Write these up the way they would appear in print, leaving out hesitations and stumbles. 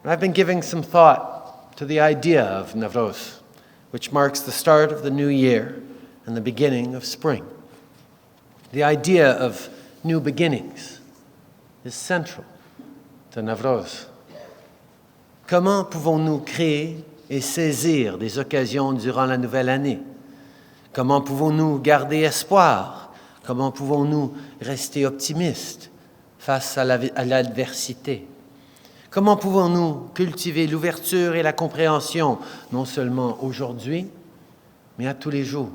I've been giving some thought to the idea of Navroz, which marks the start of the new year and the beginning of spring. The idea of new beginnings is central to Navroz. Comment pouvons-nous créer et saisir des occasions durant la nouvelle année? Comment pouvons-nous garder espoir? Comment pouvons-nous rester optimistes face à l'adversité? Comment pouvons-nous cultiver l'ouverture et la compréhension, non seulement aujourd'hui, mais à tous les jours?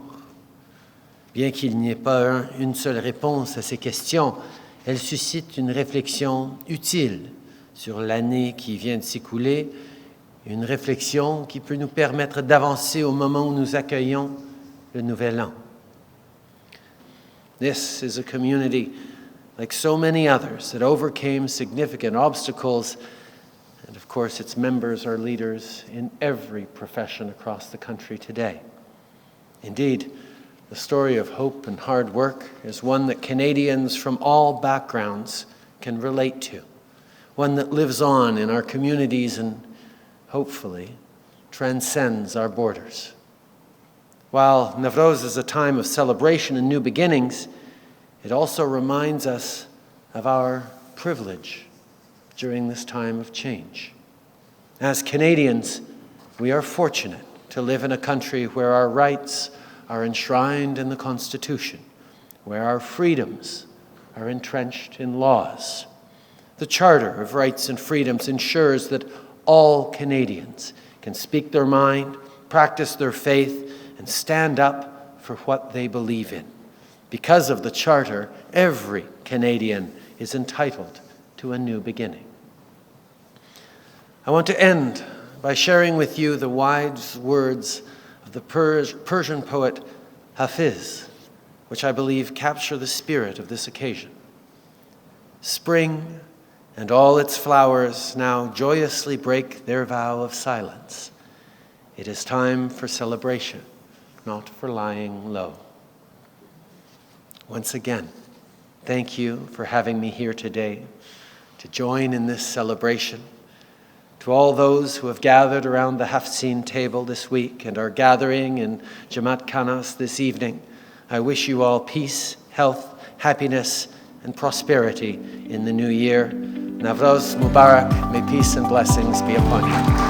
Bien qu'il n'y ait pas une seule réponse à ces questions, elles suscitent une réflexion utile sur l'année qui vient de s'écouler, une réflexion qui peut nous permettre d'avancer au moment où nous accueillons le nouvel an. This is a community, like so many others, that overcame significant obstacles, and of course its members are leaders in every profession across the country today. Indeed, the story of hope and hard work is one that Canadians from all backgrounds can relate to, one that lives on in our communities and, hopefully, transcends our borders. While Navroz is a time of celebration and new beginnings, it also reminds us of our privilege during this time of change. As Canadians, we are fortunate to live in a country where our rights are enshrined in the Constitution, where our freedoms are entrenched in laws. The Charter of Rights and Freedoms ensures that all Canadians can speak their mind, practice their faith, and stand up for what they believe in. Because of the Charter, every Canadian is entitled to a new beginning. I want to end by sharing with you the wise words of the Persian poet Hafiz, which I believe capture the spirit of this occasion. Spring and all its flowers now joyously break their vow of silence. It is time for celebration, not for lying low. Once again, thank you for having me here today to join in this celebration. To all those who have gathered around the Hafsin table this week and are gathering in Jamat Kanas this evening, I wish you all peace, health, happiness, and prosperity in the new year. Navroz Mubarak, may peace and blessings be upon you.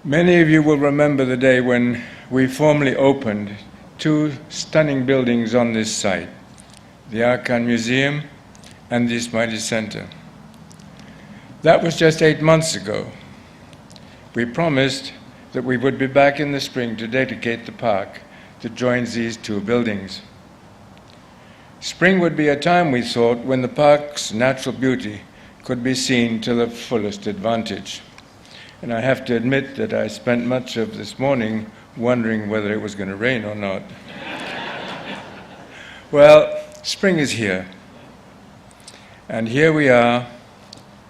Many of you will remember the day when we formally opened two stunning buildings on this site, the Arkan Museum and the Ismaili Center. That was just 8 months ago. We promised that we would be back in the spring to dedicate the park that joins these two buildings. Spring would be a time, we thought, when the park's natural beauty could be seen to the fullest advantage. And I have to admit that I spent much of this morning wondering whether it was going to rain or not. Well, spring is here. And here we are,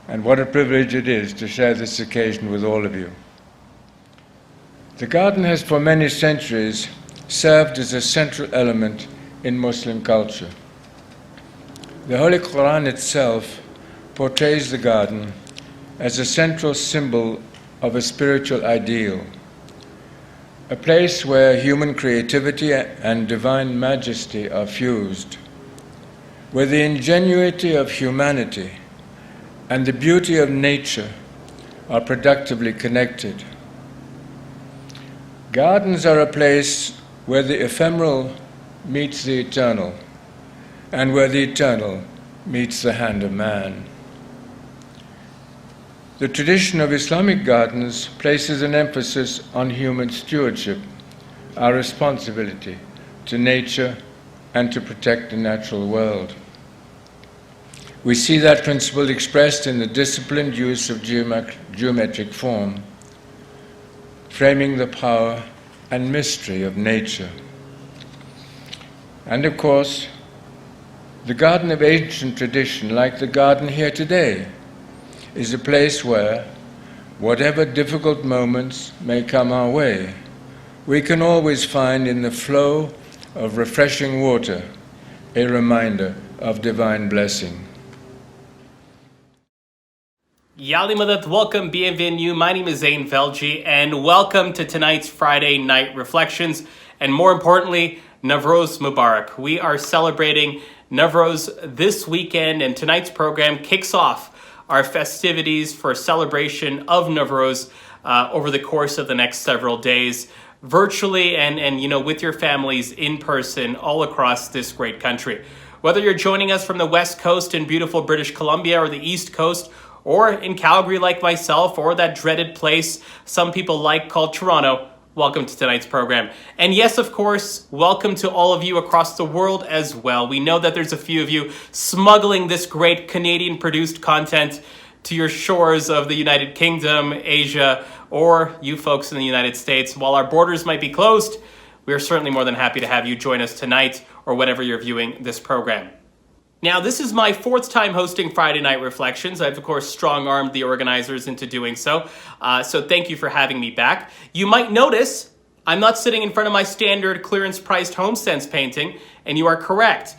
and what a privilege it is to share this occasion with all of you. The garden has for many centuries served as a central element in Muslim culture. The Holy Quran itself portrays the garden as a central symbol of a spiritual ideal, a place where human creativity and divine majesty are fused, where the ingenuity of humanity and the beauty of nature are productively connected. Gardens are a place where the ephemeral meets the eternal, and where the eternal meets the hand of man. The tradition of Islamic gardens places an emphasis on human stewardship, our responsibility to nature and to protect the natural world. We see that principle expressed in the disciplined use of geometric form, framing the power and mystery of nature. And of course, the garden of ancient tradition, like the garden here today, is a place where, whatever difficult moments may come our way, we can always find in the flow of refreshing water a reminder of divine blessing. Yali Madad, welcome, bienvenue. My name is Zain Velji, and welcome to tonight's Friday Night Reflections, and more importantly, Navroz Mubarak. We are celebrating Navroz this weekend, and tonight's program kicks off our festivities for celebration of Navroz over the course of the next several days, virtually and with your families in person all across this great country. Whether you're joining us from the West Coast in beautiful British Columbia or the East Coast, or in Calgary like myself, or that dreaded place some people like called Toronto, welcome to tonight's program. And yes, of course, welcome to all of you across the world as well. We know that there's a few of you smuggling this great Canadian-produced content to your shores of the United Kingdom, Asia, or you folks in the United States. While our borders might be closed, we are certainly more than happy to have you join us tonight or whenever you're viewing this program. Now, this is my fourth time hosting Friday Night Reflections. I've, of course, strong-armed the organizers into doing so. So thank you for having me back. You might notice I'm not sitting in front of my standard clearance-priced HomeSense painting, and you are correct.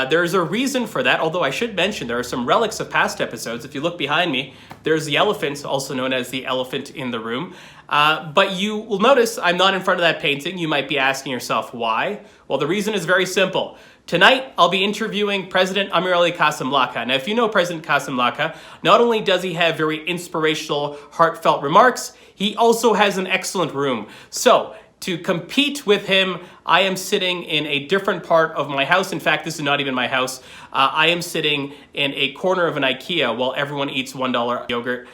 There's a reason for that, although I should mention there are some relics of past episodes. If you look behind me, there's the elephant, also known as the elephant in the room. But you will notice I'm not in front of that painting. You might be asking yourself why. Well, the reason is very simple. Tonight, I'll be interviewing President Ameerally Kassim-Lakha. Now, if you know President Kassim-Lakha, not only does he have very inspirational, heartfelt remarks, he also has an excellent room. So, to compete with him, I am sitting in a different part of my house. In fact, this is not even my house. I am sitting in a corner of an IKEA while everyone eats $1 yogurt.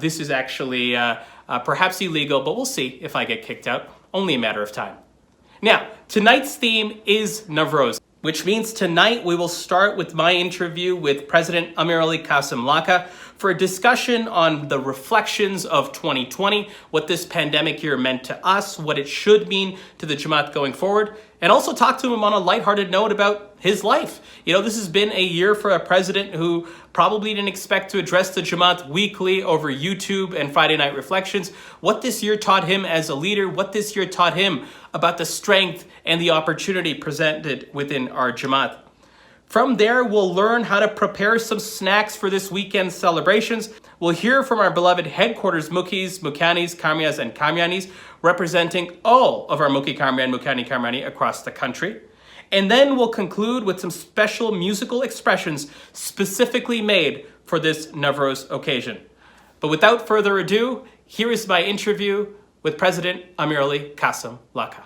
This is actually perhaps illegal, but we'll see if I get kicked out. Only a matter of time. Now, tonight's theme is Navroz, which means tonight we will start with my interview with President Ameerally Kassim-Lakha for a discussion on the reflections of 2020, what this pandemic year meant to us, what it should mean to the Jamat going forward, and also talk to him on a lighthearted note about his life. You know, this has been a year for a president who probably didn't expect to address the Jamat weekly over YouTube and Friday Night Reflections. What this year taught him as a leader, what this year taught him about the strength and the opportunity presented within our Jamat. From there, we'll learn how to prepare some snacks for this weekend's celebrations. We'll hear from our beloved headquarters Mukis, Mukanis, Kamyas, and Kamyanis, representing all of our Muki, Kamyan, Mukani, Kamyani across the country. And then we'll conclude with some special musical expressions specifically made for this Navroz occasion. But without further ado, here is my interview with President Ameerally Kassim-Lakha.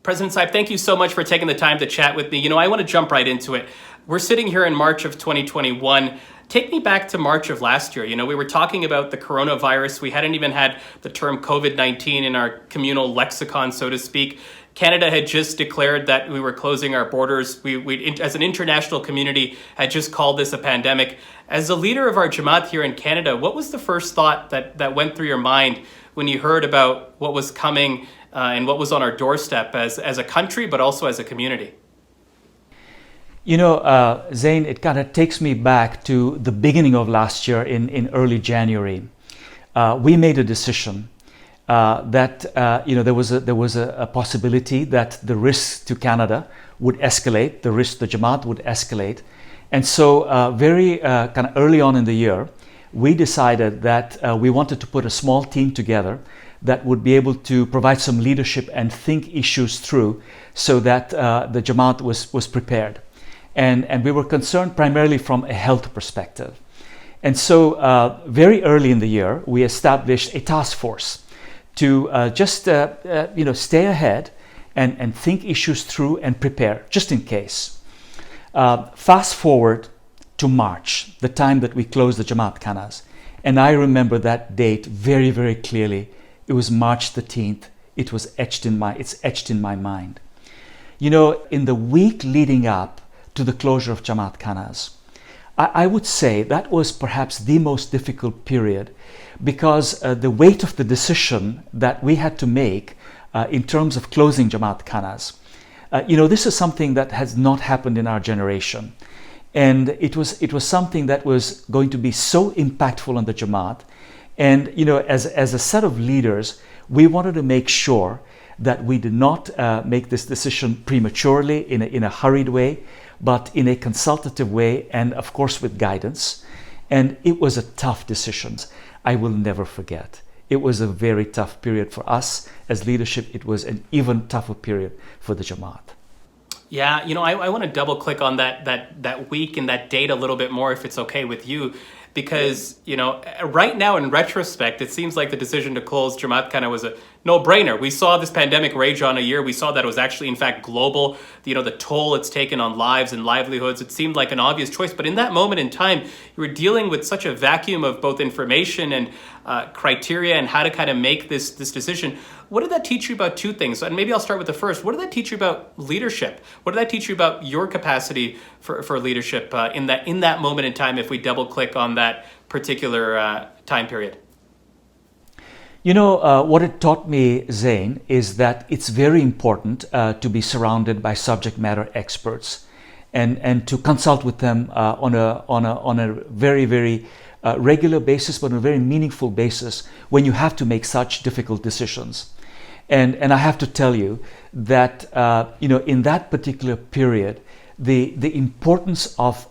President Saib, thank you so much for taking the time to chat with me. You know, I want to jump right into it. We're sitting here in March of 2021. Take me back to March of last year. You know, we were talking about the coronavirus. We hadn't even had the term COVID-19 in our communal lexicon, so to speak. Canada had just declared that we were closing our borders. We as an international community, had just called this a pandemic. As a leader of our Jamat here in Canada, what was the first thought that went through your mind when you heard about what was coming and what was on our doorstep as a country, but also as a community? You know, Zain, it kind of takes me back to the beginning of last year in early January. We made a decision that there was a possibility that the risk to Canada would escalate, the risk to Jamat would escalate. And so very kind of early on in the year, we decided that we wanted to put a small team together that would be able to provide some leadership and think issues through so that the Jamat was prepared. and we were concerned primarily from a health perspective. And so very early in the year, we established a task force to just stay ahead and think issues through and prepare, just in case. Fast forward to March, the time that we closed the Jamaat Khanas. And I remember that date very, very clearly. It was March the 10th. It's etched in my mind. You know, in the week leading up to the closure of Jamaat Khanas, I would say that was perhaps the most difficult period, because the weight of the decision that we had to make in terms of closing Jamaat Khanas, this is something that has not happened in our generation. And it was something that was going to be so impactful on the Jamaat. And, as a set of leaders, we wanted to make sure that we did not make this decision prematurely in a hurried way, but in a consultative way, and of course with guidance. And it was a tough decision. I will never forget. It was a very tough period for us as leadership. It was an even tougher period for the Jamaat. Yeah, I want to double click on that week and that date a little bit more, if it's okay with you, because, right now in retrospect, it seems like the decision to close Jamaat Khana was a no-brainer. We saw this pandemic rage on a year. We saw that it was actually, in fact, global. The toll it's taken on lives and livelihoods. It seemed like an obvious choice. But in that moment in time, you were dealing with such a vacuum of both information and criteria and how to kind of make this decision. What did that teach you about two things? And maybe I'll start with the first. What did that teach you about leadership? What did that teach you about your capacity for leadership in that moment in time, if we double click on that particular time period? What it taught me, Zain, is that it's very important to be surrounded by subject matter experts and to consult with them on a very, very regular basis, but on a very meaningful basis when you have to make such difficult decisions. And I have to tell you that, in that particular period, the importance of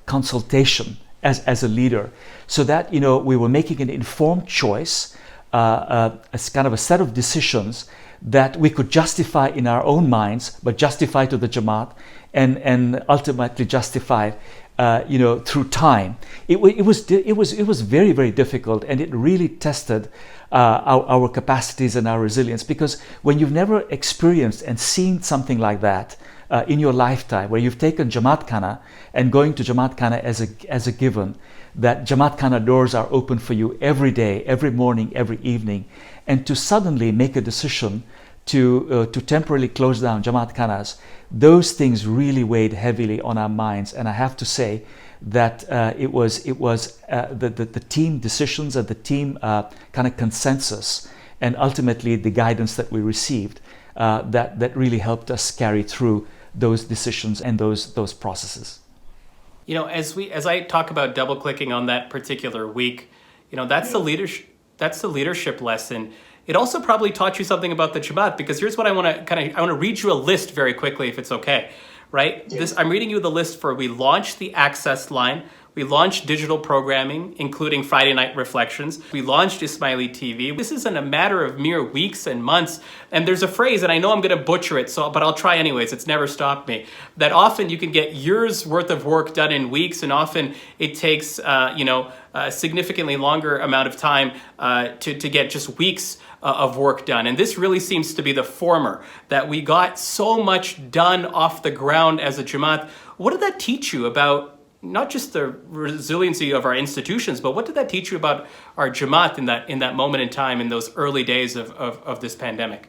consultation as a leader, so that, we were making an informed choice, as kind of a set of decisions that we could justify in our own minds, but justify to the Jamaat and ultimately justify, through time. It was very, very difficult, and it really tested our capacities and our resilience, because when you've never experienced and seen something like that in your lifetime, where you've taken Jamaat Khana and going to Jamaat Khana as a given, that Jamaat Khana doors are open for you every day, every morning, every evening, and to suddenly make a decision to temporarily close down Jamaat Khanas, those things really weighed heavily on our minds. And I have to say that it was the team decisions and the team kind of consensus, and ultimately the guidance that we received that really helped us carry through those decisions and those processes. As I talk about double clicking on that particular week, that's the leadership lesson. It also probably taught you something about the Jamaat, because here's what I want to read you a list very quickly, if it's okay, right? I'm reading you the list for, we launched the Access line. We launched digital programming, including Friday Night Reflections. We launched Ismaili TV. This is in a matter of mere weeks and months. And there's a phrase, and I know I'm going to butcher it, but I'll try anyways. It's never stopped me. That often you can get years worth of work done in weeks, and often it takes, a significantly longer amount of time to get just weeks of work done. And this really seems to be the former, that we got so much done off the ground as a Jamaat. What did that teach you about not just the resiliency of our institutions, but what did that teach you about our Jamaat in that moment in time, in those early days of this pandemic?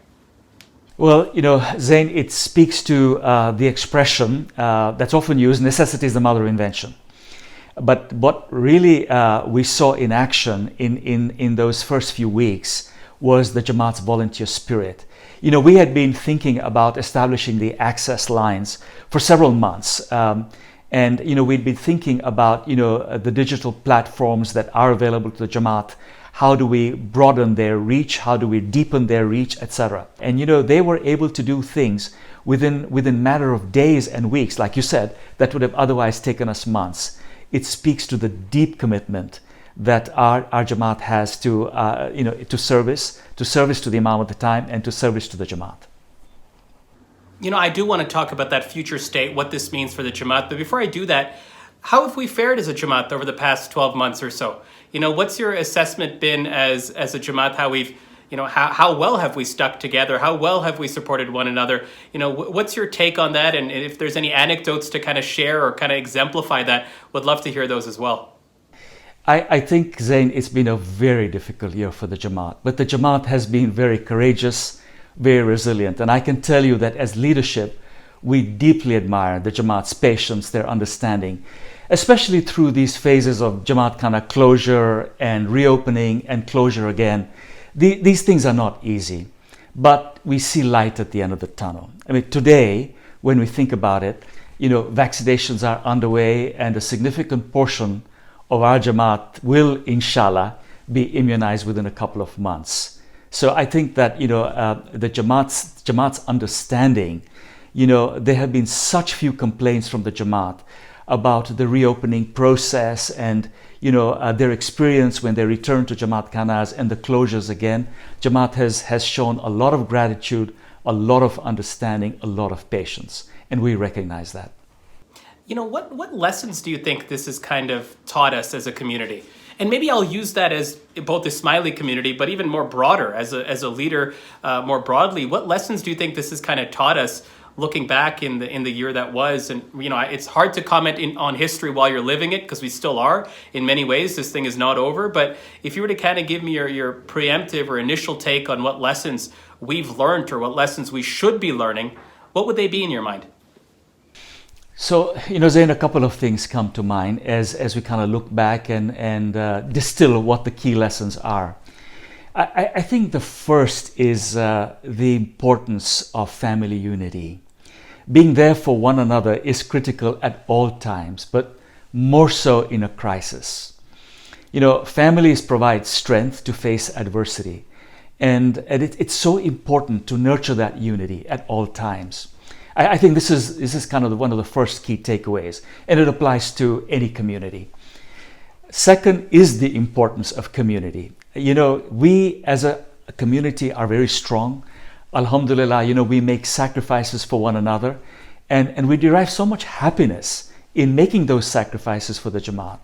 Well, Zain, it speaks to the expression that's often used, necessity is the mother of invention. But what really we saw in action in those first few weeks was the Jamaat's volunteer spirit. We had been thinking about establishing the access lines for several months. And we'd been thinking about the digital platforms that are available to the Jamaat. How do we broaden their reach? How do we deepen their reach, etc.? And they were able to do things within matter of days and weeks, like you said, that would have otherwise taken us months. It speaks to the deep commitment that our Jamaat has to service to the Imam at the time, and to service to the Jamaat. I do want to talk about that future state, what this means for the Jamat. But before I do that, how have we fared as a Jamat over the past 12 months or so? What's your assessment been as a Jamat, how we've, how well have we stuck together? How well have we supported one another? What's your take on that? And if there's any anecdotes to kind of share or kind of exemplify that, would love to hear those as well. I think, Zain, it's been a very difficult year for the Jamat, but the Jamat has been very courageous, very resilient. And I can tell you that as leadership, we deeply admire the Jamat's patience, their understanding, especially through these phases of Jamat kind of closure and reopening and closure again. These things are not easy, but we see light at the end of the tunnel. I mean, today, when we think about it, vaccinations are underway and a significant portion of our Jamat will, inshallah, be immunized within a couple of months. So I think that, the Jamat's understanding, there have been such few complaints from the Jamat about the reopening process and, their experience when they return to Jamat Khanas and the closures again. Jamat has shown a lot of gratitude, a lot of understanding, a lot of patience, and we recognize that. What lessons do you think this has kind of taught us as a community? And maybe I'll use that as both the Smiley community, but even more broader, as a leader more broadly. What lessons do you think this has kind of taught us looking back in the year that was? And, it's hard to comment on history while you're living it, because we still are. In many ways, this thing is not over. But if you were to kind of give me your preemptive or initial take on what lessons we've learned or what lessons we should be learning, what would they be in your mind? So, Zain, a couple of things come to mind as we kind of look back and distill what the key lessons are. I think the first is the importance of family unity. Being there for one another is critical at all times, but more so in a crisis. Families provide strength to face adversity, and it's so important to nurture that unity at all times. I think this is kind of one of the first key takeaways, and it applies to any community. Second is the importance of community. We as a community are very strong. Alhamdulillah, we make sacrifices for one another, and we derive so much happiness in making those sacrifices for the Jamaat.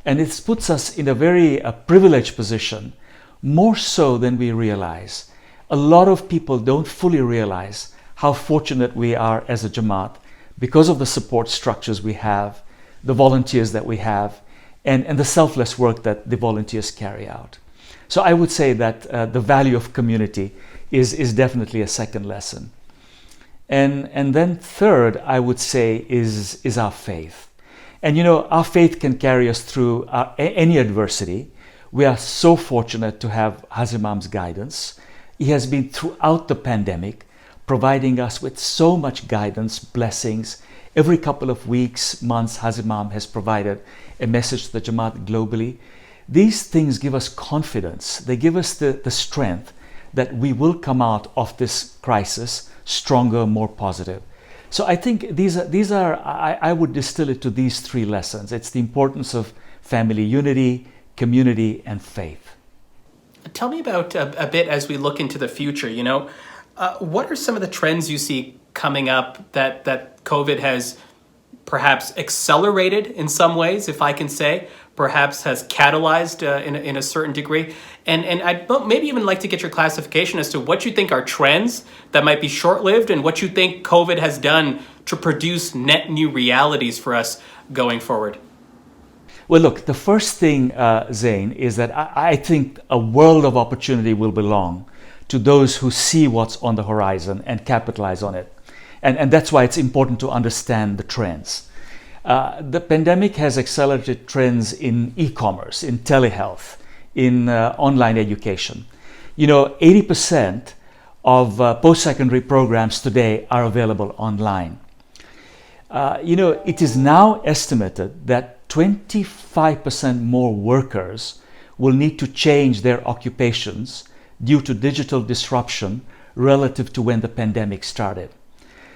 And it puts us in a very privileged position, more so than we realize. A lot of people don't fully realize how fortunate we are as a Jamaat because of the support structures we have, the volunteers that we have, and the selfless work that the volunteers carry out. So I would say that the value of community is definitely a second lesson. And then third, I would say, is our faith. And our faith can carry us through any adversity. We are so fortunate to have Haz Imam's guidance. He has been throughout the pandemic, providing us with so much guidance, blessings. Every couple of weeks, months, Haz Imam has provided a message to the Jamaat globally. These things give us confidence. They give us the strength that we will come out of this crisis stronger, more positive. So I think these are I would distill it to these three lessons. It's the importance of family unity, community, and faith. Tell me about a bit as we look into the future, what are some of the trends you see coming up that COVID has perhaps accelerated in some ways, if I can say, perhaps has catalyzed in a certain degree? And I'd maybe even like to get your classification as to what you think are trends that might be short-lived and what you think COVID has done to produce net new realities for us going forward. Well, look, the first thing, Zain, is that I think a world of opportunity will belong to those who see what's on the horizon and capitalize on it. And that's why it's important to understand the trends. The pandemic has accelerated trends in e-commerce, in telehealth, in online education. 80% of post-secondary programs today are available online. It is now estimated that 25% more workers will need to change their occupations due to digital disruption relative to when the pandemic started.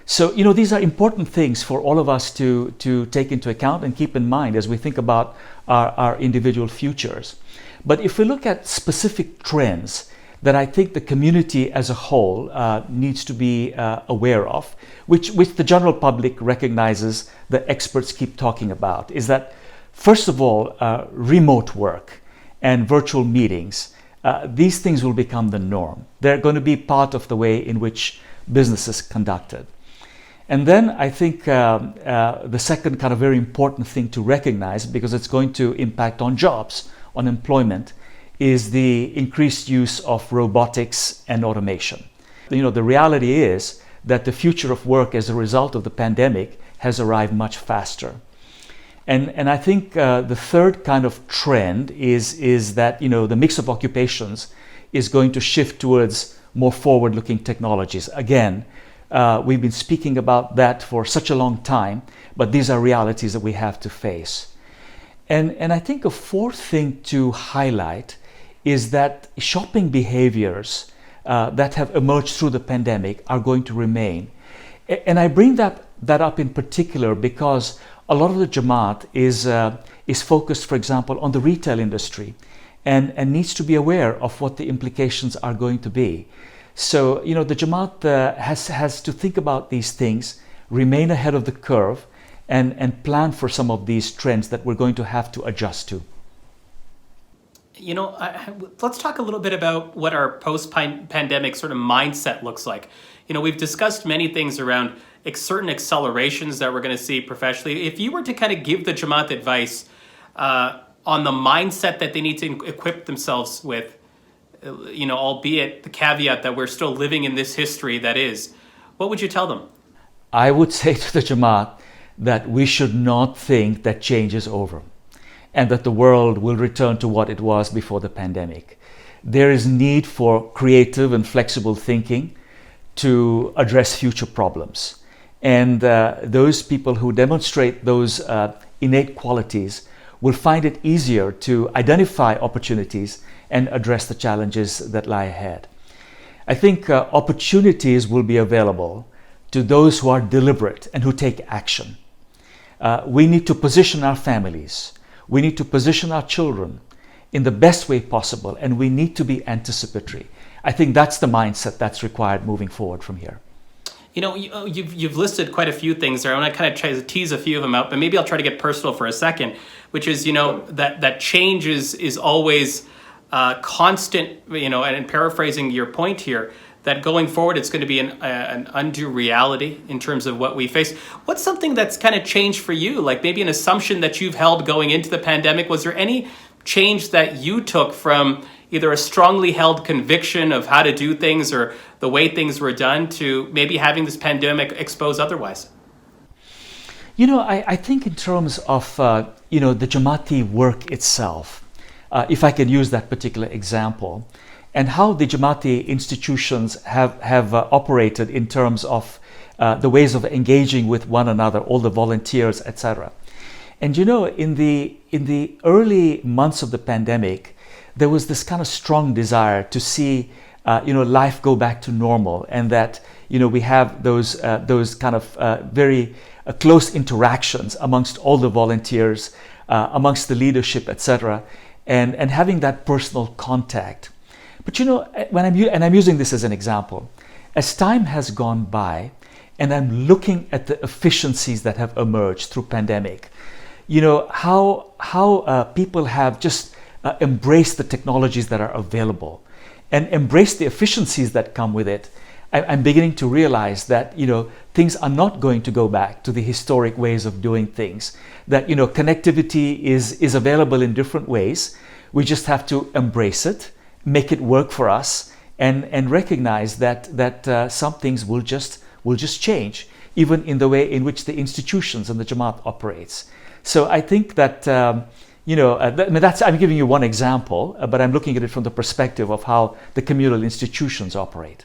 So, these are important things for all of us to take into account and keep in mind as we think about our individual futures. But if we look at specific trends that I think the community as a whole needs to be aware of, which the general public recognizes, the experts keep talking about, is that, first of all, remote work and virtual meetings, these things will become the norm. They're going to be part of the way in which business is conducted. And then I think the second kind of very important thing to recognize, because it's going to impact on jobs, on employment, is the increased use of robotics and automation. The reality is that the future of work as a result of the pandemic has arrived much faster. And I think the third kind of trend is that the mix of occupations is going to shift towards more forward-looking technologies. Again, we've been speaking about that for such a long time, but these are realities that we have to face. And I think a fourth thing to highlight is that shopping behaviors that have emerged through the pandemic are going to remain. And I bring that up in particular because a lot of the Jamat is focused, for example, on the retail industry and needs to be aware of what the implications are going to be. So, the Jamat has to think about these things, remain ahead of the curve, and plan for some of these trends that we're going to have to adjust to. Let's talk a little bit about what our post-pandemic sort of mindset looks like. We've discussed many things around certain accelerations that we're going to see professionally. If you were to kind of give the Jamat advice on the mindset that they need to equip themselves with, albeit the caveat that we're still living in this history that is, what would you tell them? I would say to the Jamat that we should not think that change is over and that the world will return to what it was before the pandemic. There is need for creative and flexible thinking to address future problems. And those people who demonstrate those innate qualities will find it easier to identify opportunities and address the challenges that lie ahead. I think opportunities will be available to those who are deliberate and who take action. We need to position our families, we need to position our children in the best way possible, and we need to be anticipatory. I think that's the mindset that's required moving forward from here. You've listed quite a few things there. I want to kind of try to tease a few of them out, but maybe I'll try to get personal for a second, which is, that change is always constant, and paraphrasing your point here, that going forward, it's going to be an undue reality in terms of what we face. What's something that's kind of changed for you? Like maybe an assumption that you've held going into the pandemic. Was there any change that you took from either a strongly held conviction of how to do things or the way things were done to maybe having this pandemic expose otherwise? I think in terms of, the Jamati work itself, if I can use that particular example, and how the Jamati institutions have operated in terms of the ways of engaging with one another, all the volunteers, etc. And in the early months of the pandemic, there was this kind of strong desire to see life go back to normal, and that we have those kind of very close interactions amongst all the volunteers, amongst the leadership, etc., and having that personal contact. But I'm using this as an example, as time has gone by, and I'm looking at the efficiencies that have emerged through pandemic, how people have just embraced the technologies that are available and embraced the efficiencies that come with it. I'm beginning to realize that things are not going to go back to the historic ways of doing things. That connectivity is available in different ways. We just have to embrace it, make it work for us, and recognize that some things will just change, even in the way in which the institutions and the Jamaat operates. So I think that I'm giving you one example, but I'm looking at it from the perspective of how the communal institutions operate.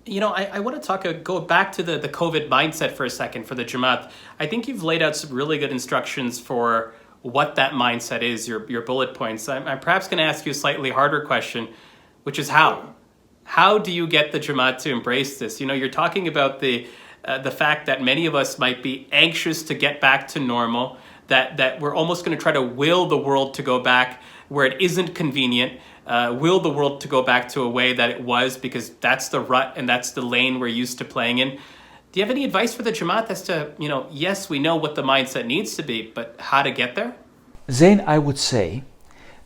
I want to go back to the COVID mindset for a second for the Jamat. I think you've laid out some really good instructions for what that mindset is, your bullet points. I'm perhaps going to ask you a slightly harder question, which is how? How do you get the Jamat to embrace this? You're talking about the fact that many of us might be anxious to get back to normal, that we're almost going to try to will the world to go back where it isn't convenient, will the world to go back to a way that it was, because that's the rut and that's the lane we're used to playing in. Do you have any advice for the Jamaat as to, yes, we know what the mindset needs to be, but how to get there? Zain, I would say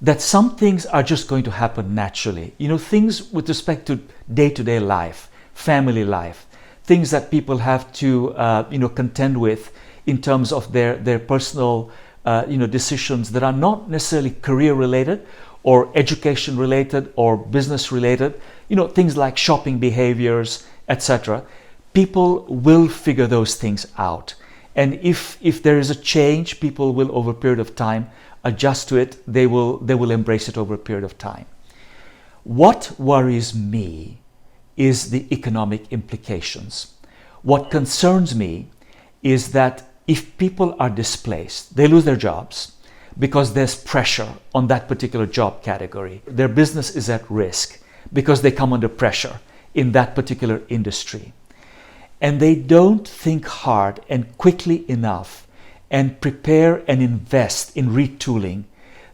that some things are just going to happen naturally. Things with respect to day-to-day life, family life, things that people have to, contend with in terms of their personal, decisions that are not necessarily career-related or education-related or business-related, things like shopping behaviors, etc. People will figure those things out. And if there is a change, people will, over a period of time, adjust to it. They will embrace it over a period of time. What worries me is the economic implications. What concerns me is that if people are displaced, they lose their jobs because there's pressure on that particular job category. Their business is at risk because they come under pressure in that particular industry. And they don't think hard and quickly enough and prepare and invest in retooling.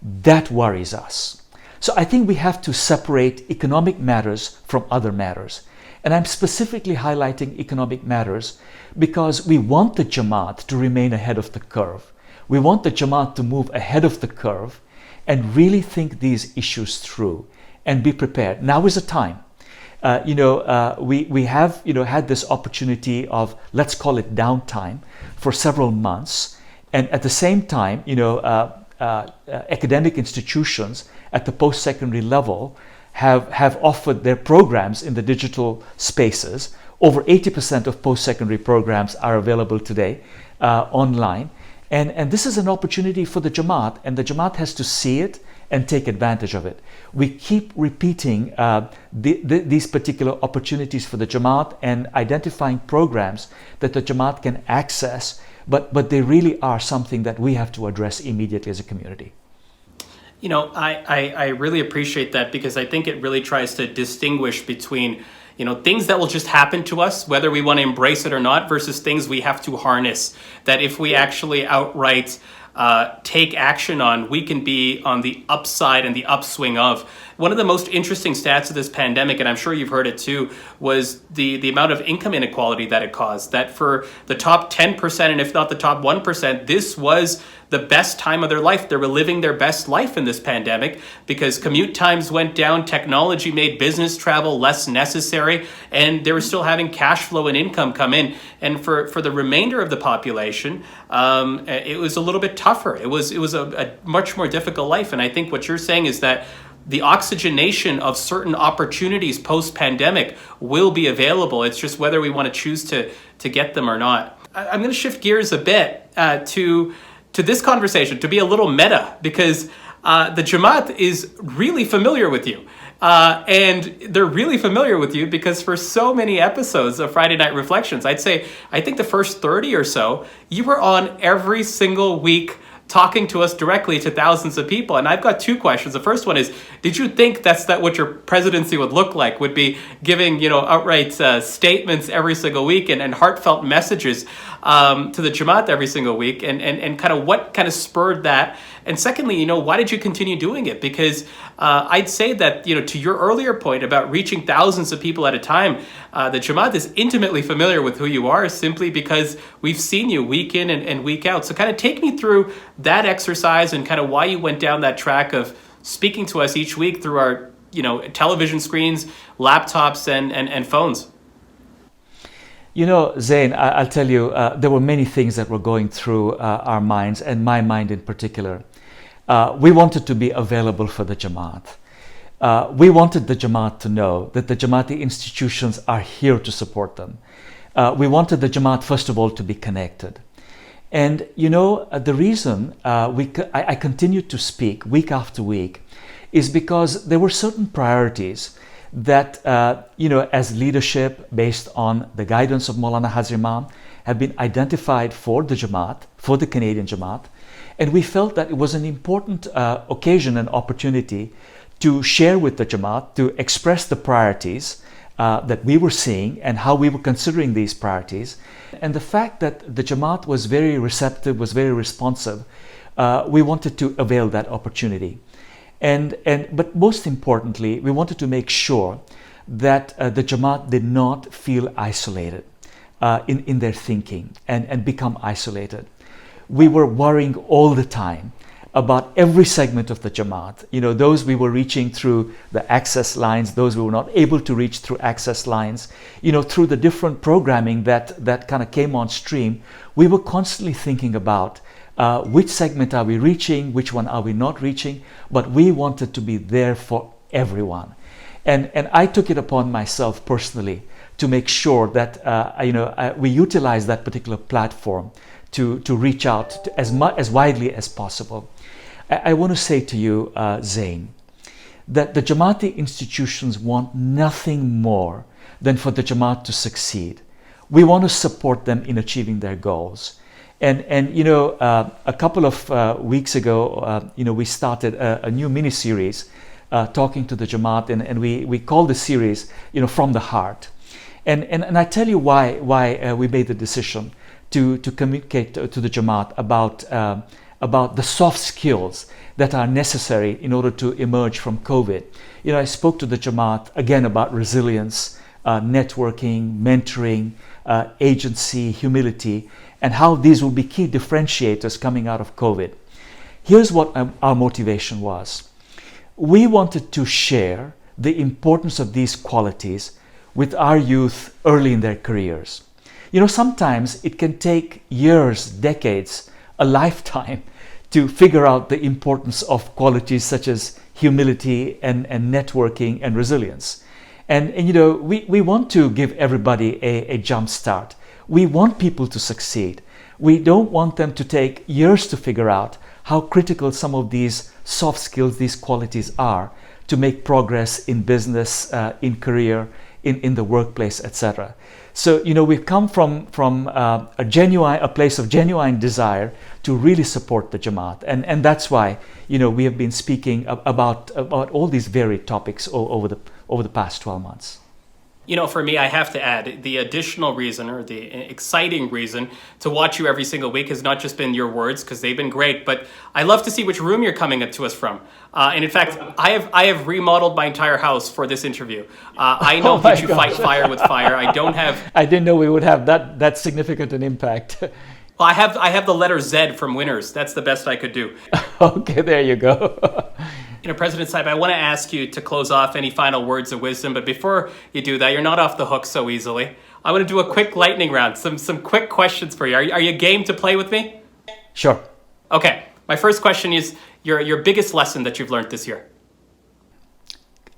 That worries us. So I think we have to separate economic matters from other matters. And I'm specifically highlighting economic matters because we want the Jamaat to remain ahead of the curve. We want the Jamaat to move ahead of the curve and really think these issues through and be prepared. Now is the time. We have had this opportunity of, let's call it downtime, for several months, and at the same time, academic institutions at the post-secondary level have offered their programs in the digital spaces. Over 80% of post-secondary programs are available today online, and this is an opportunity for the Jamaat, and the Jamaat has to see it and take advantage of it. We keep repeating these particular opportunities for the Jamaat and identifying programs that the Jamaat can access, but they really are something that we have to address immediately as a community. I really appreciate that, because I think it really tries to distinguish between things that will just happen to us, whether we want to embrace it or not, versus things we have to harness, that if we actually outright take action on, we can be on the upside and the upswing of. One of the most interesting stats of this pandemic, and I'm sure you've heard it too, was the amount of income inequality that it caused. That for the top 10%, and if not the top 1%, this was the best time of their life. They were living their best life in this pandemic because commute times went down, technology made business travel less necessary, and they were still having cash flow and income come in. And for the remainder of the population, it was a little bit tougher. It was a much more difficult life. And I think what you're saying is that the oxygenation of certain opportunities post-pandemic will be available. It's just whether we want to choose to get them or not. I'm going to shift gears a bit to this conversation, to be a little meta, because the Jamaat is really familiar with you. And they're really familiar with you because for so many episodes of Friday Night Reflections, I think the first 30 or so, you were on every single week talking to us directly to thousands of people. And I've got two questions. The first one is, did you think that's what your presidency would look like, would be giving, outright statements every single week and heartfelt messages to the Jamaat every single week? And kind of what kind of spurred that? And secondly, why did you continue doing it? Because I'd say that, to your earlier point about reaching thousands of people at a time, the Jamat is intimately familiar with who you are simply because we've seen you week in and week out. So kind of take me through that exercise and kind of why you went down that track of speaking to us each week through our, television screens, laptops, and phones. Zain, I'll tell you, there were many things that were going through our minds, and my mind in particular. We wanted to be available for the Jamaat. We wanted the Jamaat to know that the Jamaati institutions are here to support them. We wanted the Jamaat, first of all, to be connected. And, the reason I continued to speak week after week is because there were certain priorities that, as leadership based on the guidance of Maulana Hazar Imam have been identified for the Jamaat, for the Canadian Jamaat. And we felt that it was an important occasion and opportunity to share with the Jamaat, to express the priorities that we were seeing and how we were considering these priorities. And the fact that the Jamaat was very receptive, was very responsive, we wanted to avail that opportunity. But most importantly, we wanted to make sure that the Jamaat did not feel isolated in their thinking and become isolated. We were worrying all the time about every segment of the Jamaat, those we were reaching through the access lines, those we were not able to reach through access lines, through the different programming that kind of came on stream. We were constantly thinking about which segment are we reaching, which one are we not reaching, but we wanted to be there for everyone. And I took it upon myself personally to make sure that we utilize that particular platform to reach out to as widely as possible. I want to say to you, Zain, that the Jamaati institutions want nothing more than for the Jamaat to succeed. We want to support them in achieving their goals. And a couple of weeks ago, we started a new mini-series talking to the Jamaat, and we call the series, From the Heart. And I tell you why we made the decision to communicate to the Jamaat about the soft skills that are necessary in order to emerge from COVID. I spoke to the Jamaat again about resilience, networking, mentoring, agency, humility, and how these will be key differentiators coming out of COVID. Here's what our motivation was. We wanted to share the importance of these qualities with our youth early in their careers. Sometimes it can take years, decades, a lifetime to figure out the importance of qualities such as humility and networking and resilience. And we want to give everybody a jump start. We want people to succeed. We don't want them to take years to figure out how critical some of these soft skills, these qualities are to make progress in business, in career, in the workplace, etc. So, we've come from a place of genuine desire to really support the Jamaat. And that's why, we have been speaking about all these varied topics over the past 12 months. For me, I have to add the additional reason, or the exciting reason, to watch you every single week has not just been your words, because they've been great, but I love to see which room you're coming to us from. And in fact, I have remodeled my entire house for this interview. I know that you fight fire with fire. I don't have... I didn't know we would have that significant an impact. Well, I have the letter Z from Winners. That's the best I could do. Okay, there you go. President Saib, I want to ask you to close off any final words of wisdom, but before you do that, you're not off the hook so easily. I want to do a quick lightning round, some quick questions for you. Are you game to play with me? Sure. Okay. My first question is your biggest lesson that you've learned this year.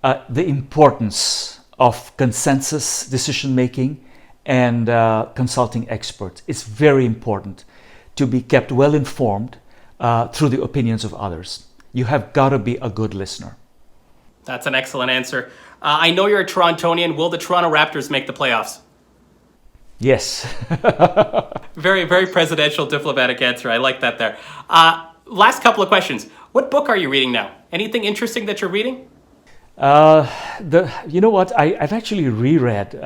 The importance of consensus decision-making and consulting experts. It's very important to be kept well-informed through the opinions of others. You have got to be a good listener. That's an excellent answer. I know you're a Torontonian. Will the Toronto Raptors make the playoffs? Yes. Very, very presidential diplomatic answer. I like that there. Last couple of questions. What book are you reading now? Anything interesting that you're reading? You know what? I've actually reread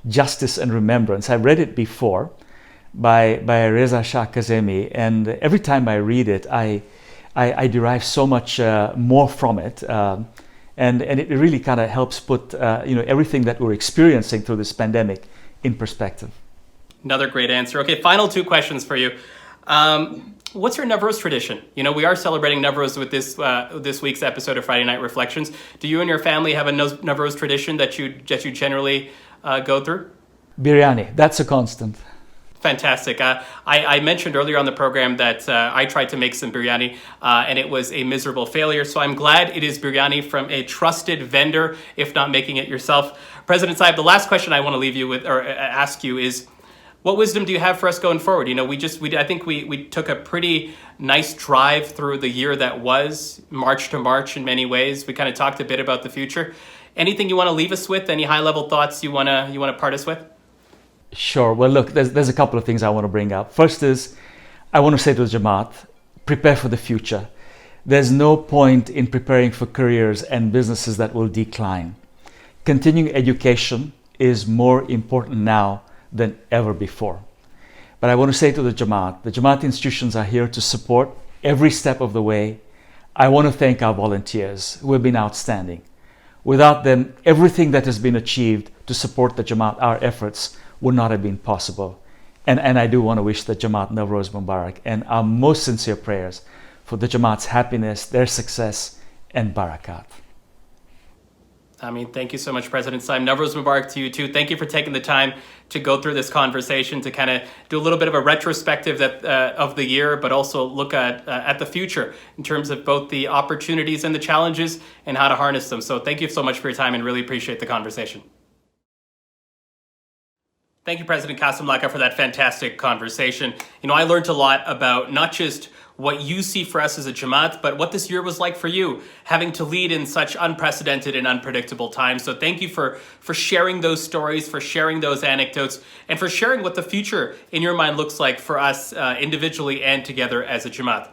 Justice and Remembrance. I read it before by Reza Shah Kazemi, and every time I read it, I derive so much more from it, and it really kind of helps put everything that we're experiencing through this pandemic in perspective. Another great answer. Okay, final two questions for you. What's your Navroz tradition? We are celebrating Navroz with this week's episode of Friday Night Reflections. Do you and your family have a Navroz tradition that you generally go through? Biryani, that's a constant. Fantastic. I mentioned earlier on the program that I tried to make some biryani and it was a miserable failure. So I'm glad it is biryani from a trusted vendor, if not making it yourself. President Saib, the last question I want to leave you with, or ask you, is what wisdom do you have for us going forward? I think we took a pretty nice drive through the year that was, March to March in many ways. We kind of talked a bit about the future. Anything you want to leave us with? Any high-level thoughts you want to part us with? Sure. Well, look, there's a couple of things I want to bring up. First is, I want to say to the Jamaat, prepare for the future. There's no point in preparing for careers and businesses that will decline. Continuing education is more important now than ever before. But I want to say to the Jamaat institutions are here to support every step of the way. I want to thank our volunteers who have been outstanding. Without them, everything that has been achieved to support the Jamat, our efforts, would not have been possible. And I do want to wish the Jamat Navroz Mubarak and our most sincere prayers for the Jamat's happiness, their success, and barakat. I mean, thank you so much, President Saim. Navroz Mubarak to you too. Thank you for taking the time to go through this conversation, to kind of do a little bit of a retrospective of the year, but also look at the future in terms of both the opportunities and the challenges and how to harness them. So thank you so much for your time and really appreciate the conversation. Thank you, President Kassim-Lakha, for that fantastic conversation. You know, I learned a lot about not just what you see for us as a Jamaat, but what this year was like for you, having to lead in such unprecedented and unpredictable times. So thank you for sharing those stories, for sharing those anecdotes, and for sharing what the future in your mind looks like for us individually and together as a Jamaat.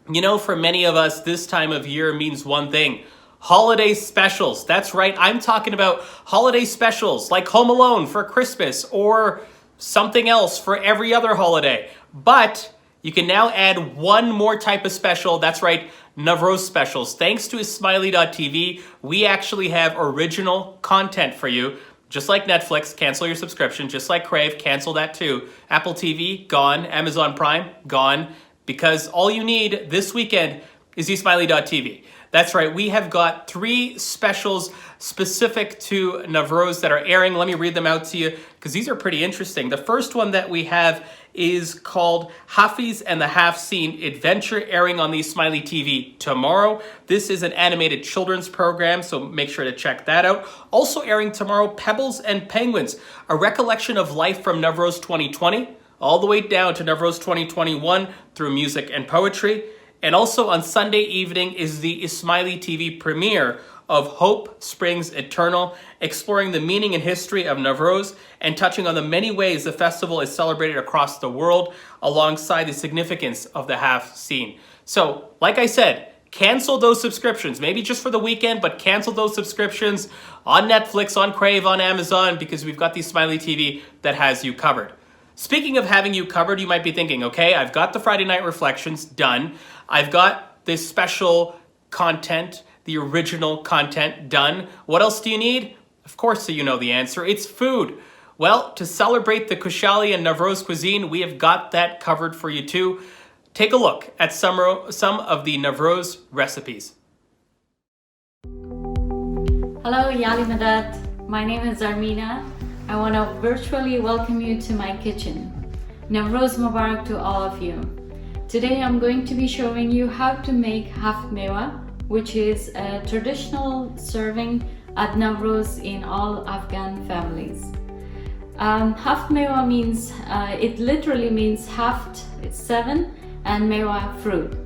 You know, for many of us, this time of year means one thing: holiday specials. That's right, I'm talking about holiday specials like Home Alone for Christmas or something else for every other holiday. But you can now add one more type of special. That's right, Navroz specials. Thanks to Ismaili.tv, we actually have original content for you. Just like Netflix, cancel your subscription. Just like Crave, cancel that too. Apple TV, gone. Amazon Prime, gone. Because all you need this weekend is Ismaili.tv. That's right, we have got 3 specials specific to Navroz that are airing. Let me read them out to you because these are pretty interesting. The first one that we have is called Hafiz and the Half Seen Adventure, airing on the Ismaili TV tomorrow. This is an animated children's program, so make sure to check that out. Also airing tomorrow, Pebbles and Penguins, a recollection of life from Navroz 2020 all the way down to Navroz 2021 through music and poetry. And also on Sunday evening is the Ismaili TV premiere of Hope Springs Eternal, exploring the meaning and history of Navroz and touching on the many ways the festival is celebrated across the world alongside the significance of the half scene. So, like I said, cancel those subscriptions, maybe just for the weekend, but cancel those subscriptions on Netflix, on Crave, on Amazon, because we've got the Ismaili TV that has you covered. Speaking of having you covered, you might be thinking, okay, I've got the Friday Night Reflections done. I've got this special content, the original content done. What else do you need? Of course, so you know the answer. It's food. Well, to celebrate the Kushali and Navroz cuisine, we have got that covered for you too. Take a look at some of the Navroz recipes. Hello, Yali Madad. My name is Armina. I want to virtually welcome you to my kitchen. Navroz Mubarak to all of you. Today I'm going to be showing you how to make haf mewa, which is a traditional serving at Navroz in all Afghan families. Haf mewa means, it literally means haft, it's 7, and mewa, fruit.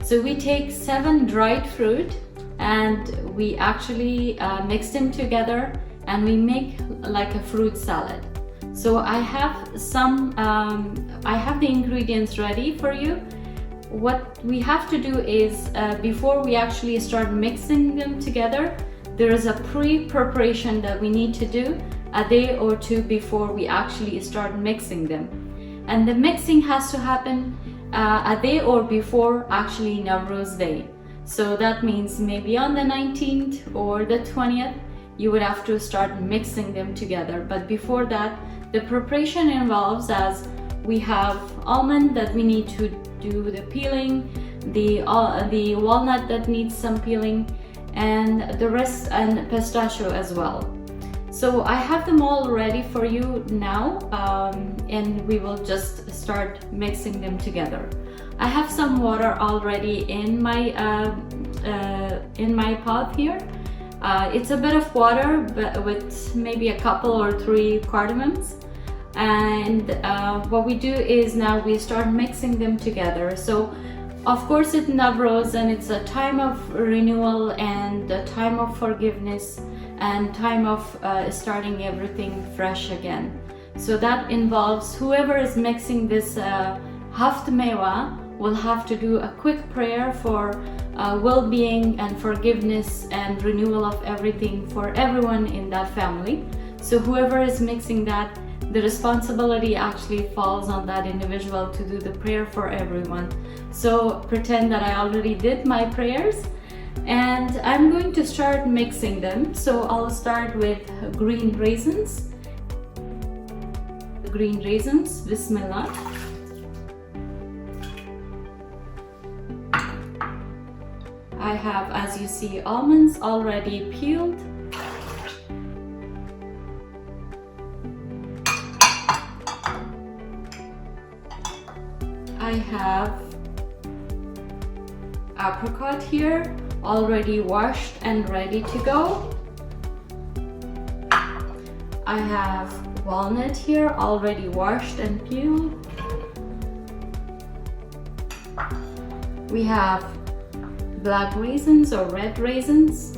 So we take 7 dried fruit and we actually mix them together and we make like a fruit salad. So I have the ingredients ready for you. What we have to do is, before we actually start mixing them together, there is a pre-preparation that we need to do a day or 2 before we actually start mixing them. And the mixing has to happen a day or before actually Navroz Day. So that means maybe on the 19th or the 20th, you would have to start mixing them together. But before that, the preparation involves, as we have almond that we need to do the peeling, the walnut that needs some peeling, and the rest, and pistachio as well. So I have them all ready for you now, and we will just start mixing them together. I have some water already in my pot here. It's a bit of water, but with maybe a couple or 3 cardamoms. And what we do is now we start mixing them together. So of course it's Navroz and it's a time of renewal and a time of forgiveness and time of starting everything fresh again. So that involves whoever is mixing this haft mewa will have to do a quick prayer for well-being and forgiveness and renewal of everything for everyone in that family. So whoever is mixing that, the responsibility actually falls on that individual to do the prayer for everyone. So pretend that I already did my prayers, and I'm going to start mixing them. So I'll start with green raisins. Green raisins, Bismillah. I have, as you see, almonds already peeled. I have apricot here, already washed and ready to go. I have walnut here, already washed and peeled. We have black raisins or red raisins.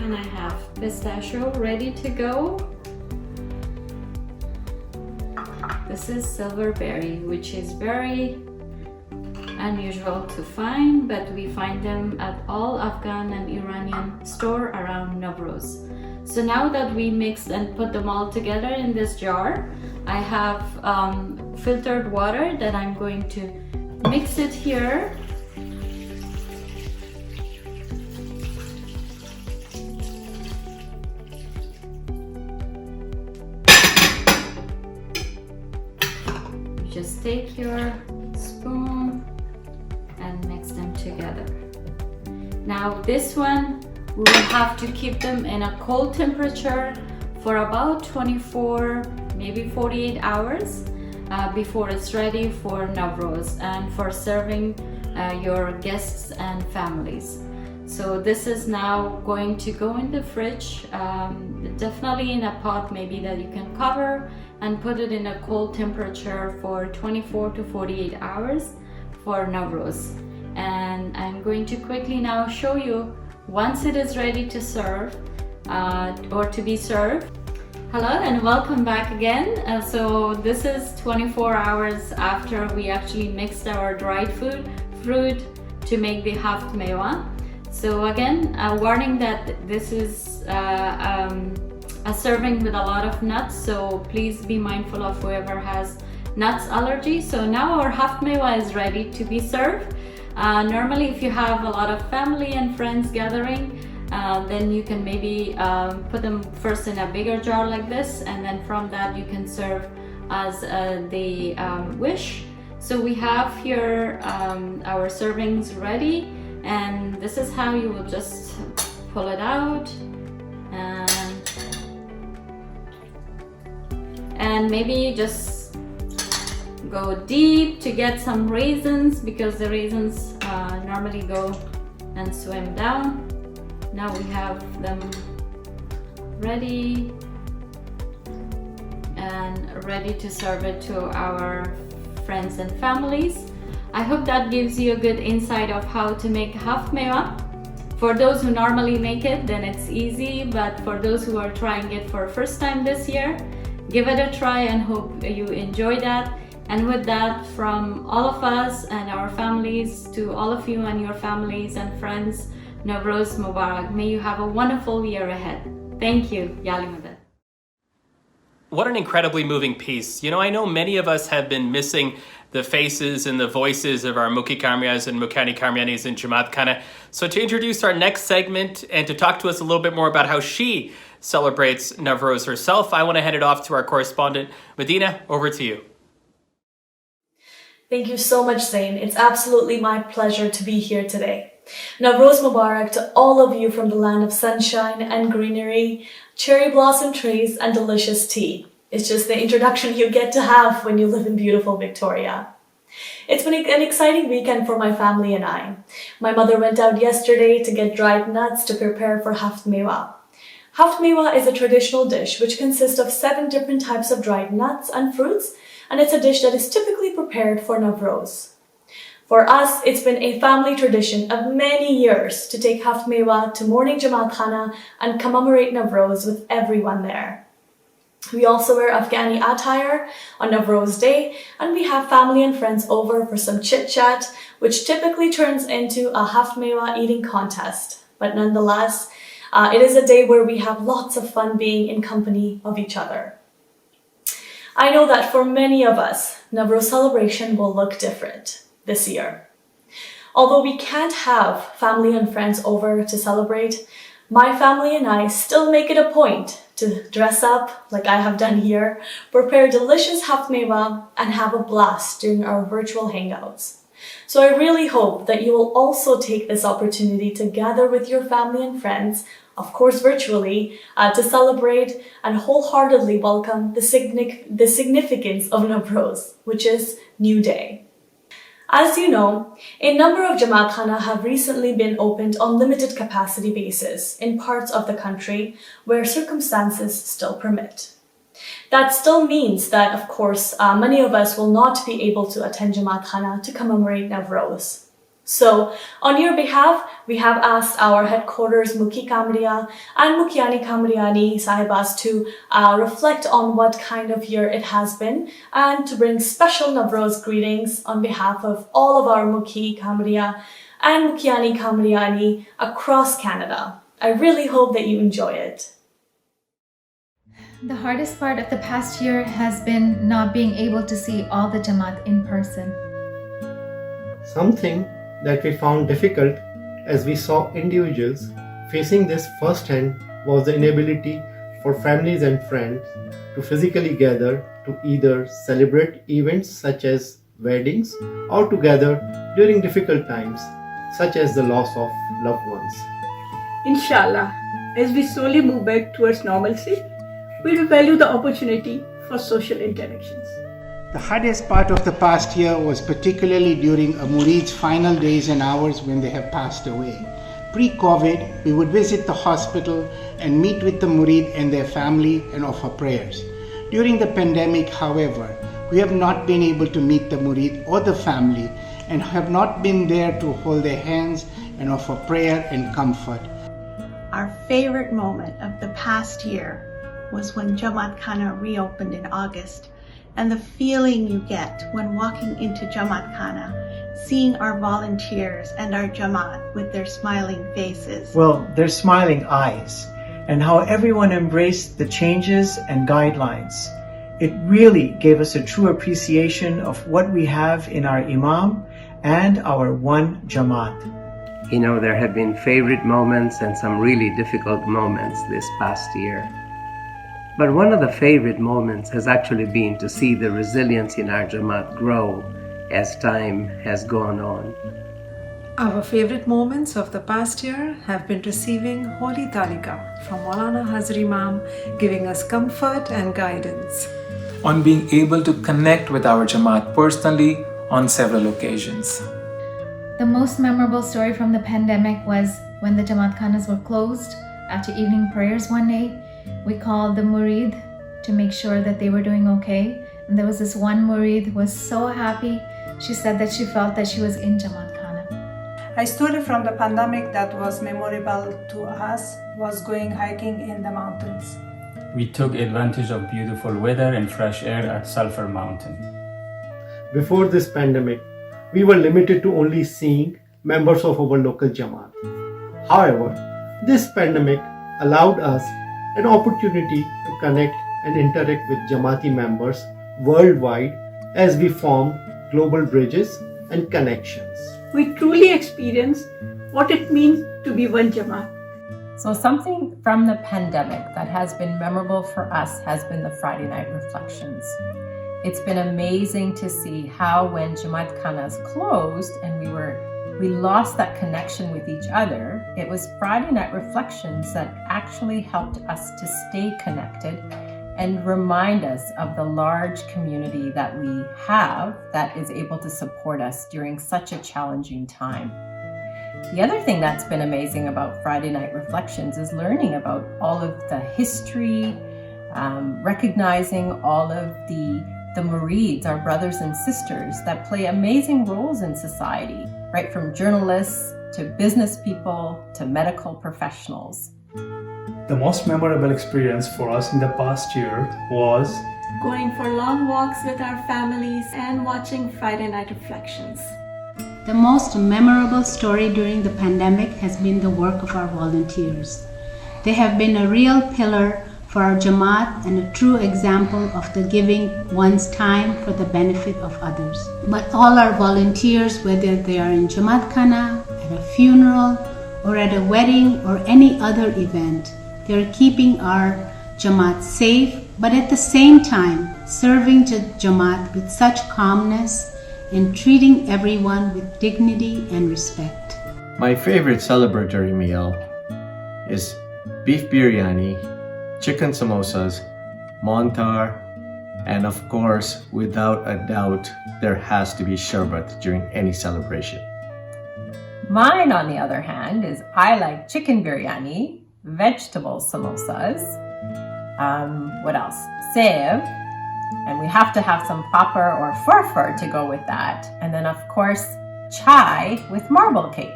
And I have pistachio ready to go. This is silverberry, which is very unusual to find, but we find them at all Afghan and Iranian store around Navroz. So now that we mixed and put them all together in this jar, I have filtered water that I'm going to mix it here. Just take your spoon and mix them together. Now this one, we will have to keep them in a cold temperature for about 24, maybe 48 hours before it's ready for Navroz and for serving your guests and families. So this is now going to go in the fridge, definitely in a pot maybe that you can cover, and put it in a cold temperature for 24 to 48 hours for Navroz. And I'm going to quickly now show you once it is ready to serve or to be served. Hello and welcome back again. So this is 24 hours after we actually mixed our dried fruit to make the haft mewa. So again, a warning that this is a serving with a lot of nuts, so please be mindful of whoever has nuts allergy. So now our haft mewa is ready to be served. Normally if you have a lot of family and friends gathering, then you can maybe put them first in a bigger jar like this, and then from that you can serve as they wish. So we have here our servings ready, and this is how you will just pull it out and maybe just go deep to get some raisins, because the raisins normally go and swim down. Now we have them ready and ready to serve it to our friends and families. I hope that gives you a good insight of how to make haft mewa. For those who normally make it, then it's easy, but for those who are trying it for the first time this year, give it a try and hope you enjoy that. And with that, from all of us and our families to all of you and your families and friends, Navroz Mubarak. May you have a wonderful year ahead. Thank you. Yali Madad. What an incredibly moving piece. You know, I know many of us have been missing the faces and the voices of our Muki Kamrias and Mukani Kamrianis in Jamat Khana. So to introduce our next segment and to talk to us a little bit more about how she celebrates Navroz herself, I want to hand it off to our correspondent, Medina. Over to you. Thank you so much, Zain. It's absolutely my pleasure to be here today. Navroz Mubarak to all of you from the land of sunshine and greenery, cherry blossom trees and delicious tea. It's just the introduction you get to have when you live in beautiful Victoria. It's been an exciting weekend for my family and I. My mother went out yesterday to get dried nuts to prepare for haft mewa. Haft mewa is a traditional dish which consists of 7 different types of dried nuts and fruits, and it's a dish that is typically prepared for Navroz. For us, it's been a family tradition of many years to take haft mewa to morning Jamat Khana and commemorate Navroz with everyone there. We also wear Afghani attire on Navroz Day, and we have family and friends over for some chit-chat, which typically turns into a haft mewa eating contest. But nonetheless, It is a day where we have lots of fun being in company of each other. I know that for many of us, Navroz celebration will look different this year. Although we can't have family and friends over to celebrate, my family and I still make it a point to dress up like I have done here, prepare delicious haft meva, and have a blast during our virtual hangouts. So I really hope that you will also take this opportunity to gather with your family and friends, of course virtually, to celebrate and wholeheartedly welcome the significance of Navroz, which is New Day. As you know, a number of Jamat Khana have recently been opened on limited capacity basis in parts of the country where circumstances still permit. That still means that, of course, many of us will not be able to attend Jamat Khana to commemorate Navroz. So, on your behalf, we have asked our headquarters Mukhi Kamriya and Mukhiani Kamriyani Sahibas to reflect on what kind of year it has been and to bring special Navroz greetings on behalf of all of our Mukhi Kamriya and Mukhiani Kamriyani across Canada. I really hope that you enjoy it. The hardest part of the past year has been not being able to see all the Jamat in person. Something that we found difficult as we saw individuals facing this firsthand was the inability for families and friends to physically gather to either celebrate events such as weddings or to gather during difficult times such as the loss of loved ones. Inshallah, as we slowly move back towards normalcy, we will value the opportunity for social interactions. The hardest part of the past year was particularly during a murid's final days and hours when they have passed away. Pre-COVID, we would visit the hospital and meet with the murid and their family and offer prayers. During the pandemic, however, we have not been able to meet the murid or the family and have not been there to hold their hands and offer prayer and comfort. Our favorite moment of the past year was when Jamat Khana reopened in August, and the feeling you get when walking into Jamat Khana, seeing our volunteers and our Jamat with their smiling faces. Well, their smiling eyes, and how everyone embraced the changes and guidelines. It really gave us a true appreciation of what we have in our Imam and our one Jamat. You know, there have been favorite moments and some really difficult moments this past year. But one of the favorite moments has actually been to see the resilience in our Jamat grow as time has gone on. Our favorite moments of the past year have been receiving Holy Talika from Maulana Hazri Imam, giving us comfort and guidance. On being able to connect with our Jamat personally on several occasions. The most memorable story from the pandemic was when the Jamat Khanas were closed after evening prayers one day. We called the murid to make sure that they were doing okay. And there was this one murid who was so happy. She said that she felt that she was in Jamat Khana. A story from the pandemic that was memorable to us was going hiking in the mountains. We took advantage of beautiful weather and fresh air at Sulphur Mountain. Before this pandemic, we were limited to only seeing members of our local Jamaat. However, this pandemic allowed us an opportunity to connect and interact with Jamaati members worldwide as we formed global bridges and connections. We truly experienced what it means to be one Jamaat. So something from the pandemic that has been memorable for us has been the Friday night reflections. It's been amazing to see how when Jamat Khanas closed and we lost that connection with each other, it was Friday night reflections that actually helped us to stay connected and remind us of the large community that we have that is able to support us during such a challenging time. The other thing that's been amazing about Friday night reflections is learning about all of the history, recognizing all of the Murids, our brothers and sisters that play amazing roles in society, right from journalists to business people to medical professionals. The most memorable experience for us in the past year was going for long walks with our families and watching Friday night reflections. The most memorable story during the pandemic has been the work of our volunteers. They have been a real pillar for our Jamaat and a true example of the giving one's time for the benefit of others. But all our volunteers, whether they are in Jamaat Khana, at a funeral, or at a wedding or any other event, they are keeping our Jamaat safe, but at the same time serving Jamaat with such calmness and treating everyone with dignity and respect. My favorite celebratory meal is beef biryani, chicken samosas, montar, and of course, without a doubt, there has to be sharbat during any celebration. Mine, on the other hand, is I like chicken biryani, vegetable samosas, what else? Sev, and we have to have some papar or farfar to go with that. And then, of course, chai with marble cake.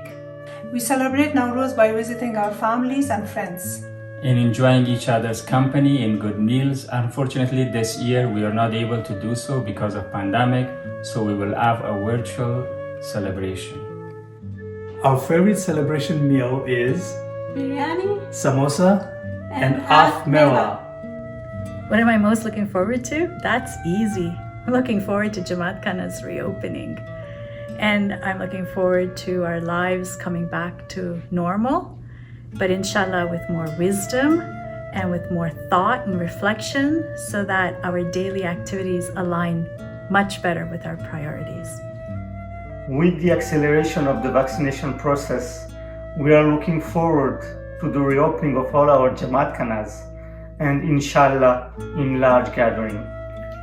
We celebrate Navroz by visiting our families and friends. In enjoying each other's company in good meals. Unfortunately, this year we are not able to do so because of pandemic, so we will have a virtual celebration. Our favorite celebration meal is biryani, samosa, and af mewa. What am I most looking forward to? That's easy. I'm looking forward to Jamat Khana's reopening. And I'm looking forward to our lives coming back to normal, but inshallah with more wisdom and with more thought and reflection so that our daily activities align much better with our priorities. With the acceleration of the vaccination process, we are looking forward to the reopening of all our Jamat Khanas and inshallah in large gathering.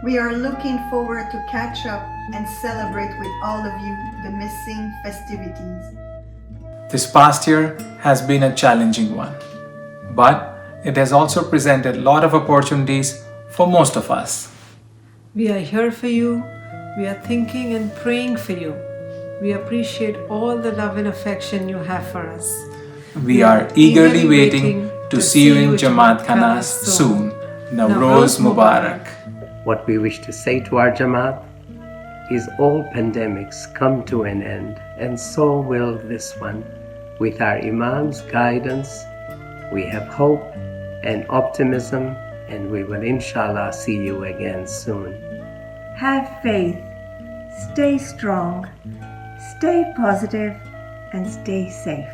We are looking forward to catch up and celebrate with all of you the missing festivities. This past year has been a challenging one, but it has also presented a lot of opportunities for most of us. We are here for you. We are thinking and praying for you. We appreciate all the love and affection you have for us. We are eagerly waiting to see you in Jamaat Khanas soon. Navroz Mubarak. What we wish to say to our Jamaat is all pandemics come to an end, and so will this one. With our Imam's guidance, we have hope and optimism, and we will inshallah see you again soon. Have faith, stay strong, stay positive, and stay safe.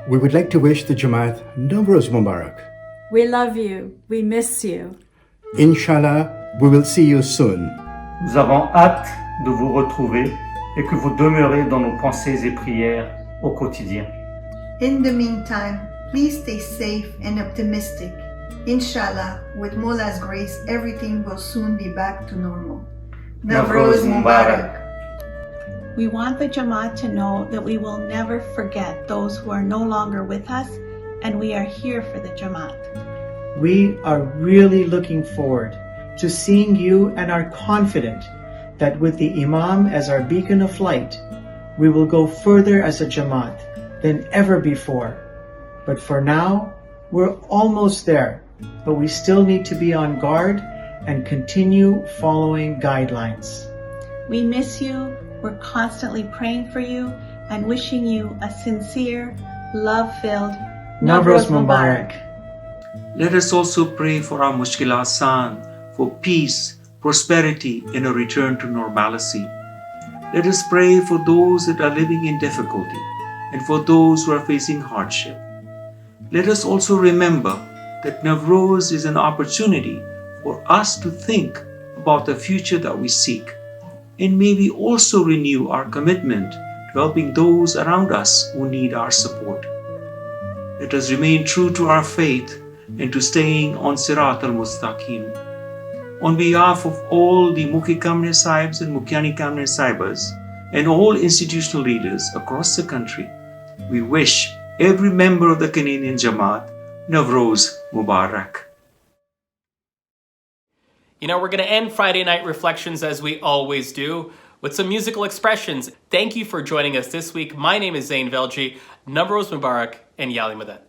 We would like to wish the Jamaat Navroz Mubarak. We love you. We miss you. Inshallah, we will see you soon. Nous avons hâte de vous retrouver et que vous demeurez dans nos pensées et prières au quotidien. In the meantime, please stay safe and optimistic. Inshallah, with Mullah's grace, everything will soon be back to normal. Navroz Mubarak. We want the Jamaat to know that we will never forget those who are no longer with us, and we are here for the Jamaat. We are really looking forward to seeing you and are confident that with the Imam as our beacon of light, we will go further as a Jamaat than ever before. But for now, we're almost there, but we still need to be on guard and continue following guidelines. We miss you, we're constantly praying for you and wishing you a sincere, love-filled Navroz Mubarak. Let us also pray for our Mushkil Asan, for peace, prosperity, and a return to normalcy. Let us pray for those that are living in difficulty and for those who are facing hardship. Let us also remember that Navroz is an opportunity for us to think about the future that we seek, and may we also renew our commitment to helping those around us who need our support. Let us remain true to our faith and to staying on Sirat al-Mustaqim. On behalf of all the Mukhi Kamne Sahibs and Mukyani Kamne Sahibas and all institutional leaders across the country, we wish every member of the Canadian Jamaat Navroz Mubarak. You know, we're going to end Friday Night Reflections as we always do with some musical expressions. Thank you for joining us this week. My name is Zain Velji, Navroz Mubarak, and Yali Madat.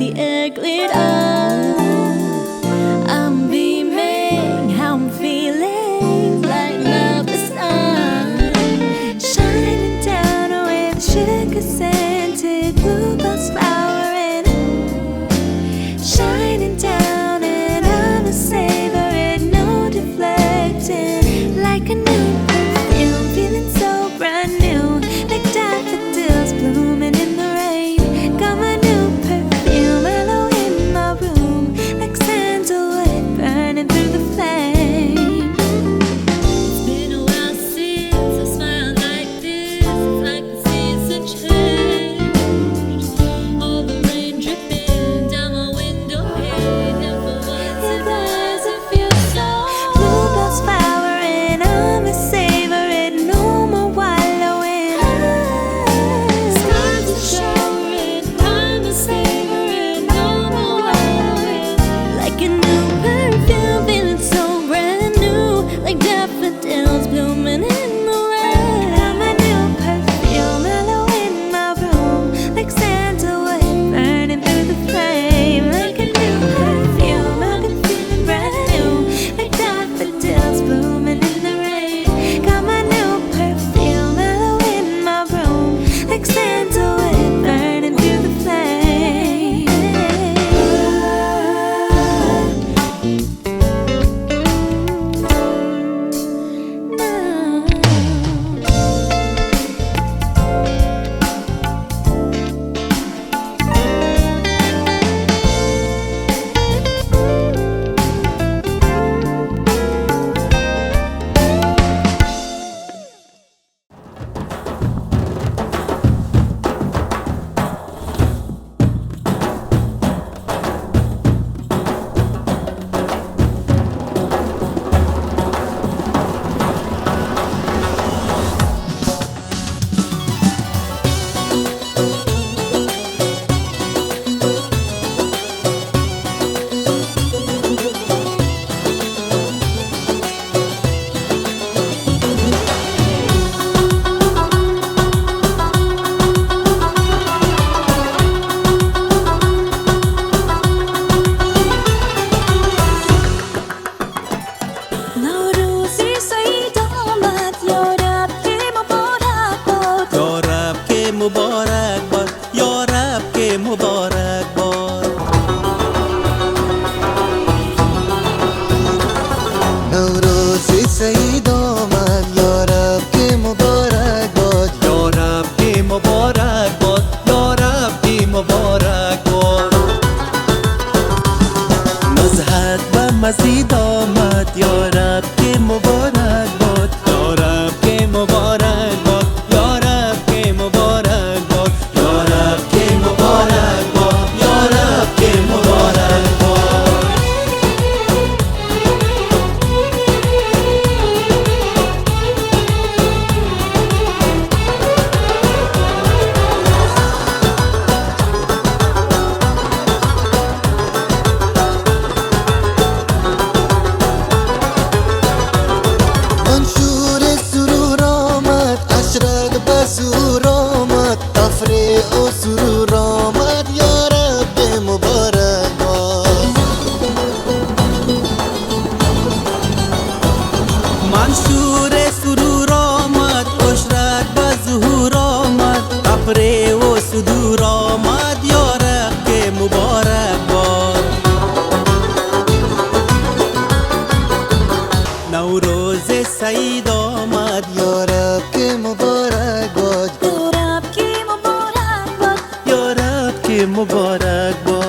the egg lit up. I'm beaming, how I'm feeling, lighting up the sun, shining down with sugar scented bluebells flowering, shining down and I'm a savor it, no deflecting, like a new perfume, feeling so brand new, like daffodils blooming in the rain. Got my new perfume, mellow in my room, like sandalwood burning through the flame. It's been a while since I smiled like this. It's like the season changed. All the rain dripping down my window pane. Never once it doesn't feel so. Bluebells flowering, I'm a savor it, no more wallowing. Stars are showering, I'm a savor it, no more wallowing. Like a new perfume, feeling so brand new, like daffodils blooming in the rain. Got my new perfume, mellow in my room, like sandalwood burning through the flame. Like a new perfume, I've been feeling brand new, like daffodils blooming in the rain. Got my new perfume, mellow in my room, like sandalwood burning through the flame. Navroz Saeed Ahmad, Ya Rab ke mubarak bad. Ya Rab ke mubarak bad, Ya Rab ke mubarak bad. Navroz Saeed Ahmad, Ya Rab ke mubarak bad, Ya Rab ke mubarak bad, Ya Rab ke mubarak bad. Mazhad ba mazid آمد یا رب که مبارک باد یا رب که مبارک باد یا رب که مبارک باد یا رب که مبارک باد یا رب که مبارک باد. منشور سرور آمد اشرق به سرور آمد تفریح و سرور آمد یا رب مبارک باد. منشور سرور آمد اشرق به ظهور آمد تفریح و صدور آمد یا رب مبارک باد. نوروز سعید آمد یا رب که مبارک باد Ya Rab ke mubarak bad. یا رب که مبارک باد.